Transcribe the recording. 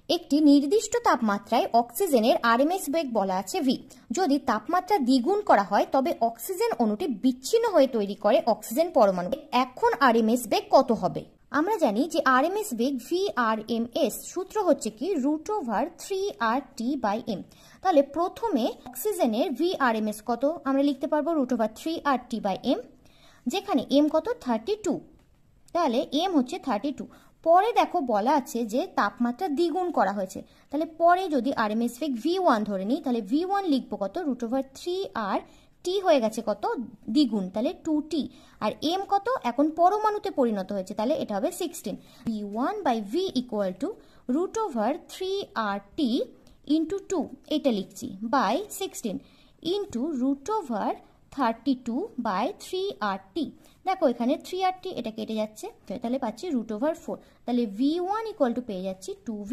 একটি নির্দিষ্ট তাপমাত্রায় অক্সিজেনের আরএমএস বেগ বলা আছে ভি। যদি তাপমাত্রা দ্বিগুণ করা হয় তবে অক্সিজেন অণুটি বিচ্ছিন্ন হয়ে তৈরি করে অক্সিজেন পরমাণু। এখন আরএমএস বেগ কত হবে? আমরা জানি যে আরএমএস বেগ VRMS সূত্র হচ্ছে কি √3RT/m। তাহলে প্রথমে অক্সিজেনের VRMS কত আমরা লিখতে পারবো √3RT/m, যেখানে m কত 32, তাহলে m হচ্ছে 32। পরে দেখো বলা আছে যে তাপমাত্রা দ্বিগুণ করা হয়েছে, তাহলে পরে যদি আরএমএস বেগ V1 ধরে নিই তাহলে V1 লিখবো কত √3R, t হয়ে গেছে কত দ্বিগুণ, তাহলে 2t, আর m কত এখন পরমাণুতে পরিণত হয়েছে তাহলে এটা হবে 16। V1/V = √3RT × 2 এটা লিখছি বাই 16 ইন্টু √32/3RT। দেখো এখানে 3RT এটা কেটে যাচ্ছে, তাহলে পাচ্ছি √4। তাহলে V1 = পেয়ে যাচ্ছি 2V।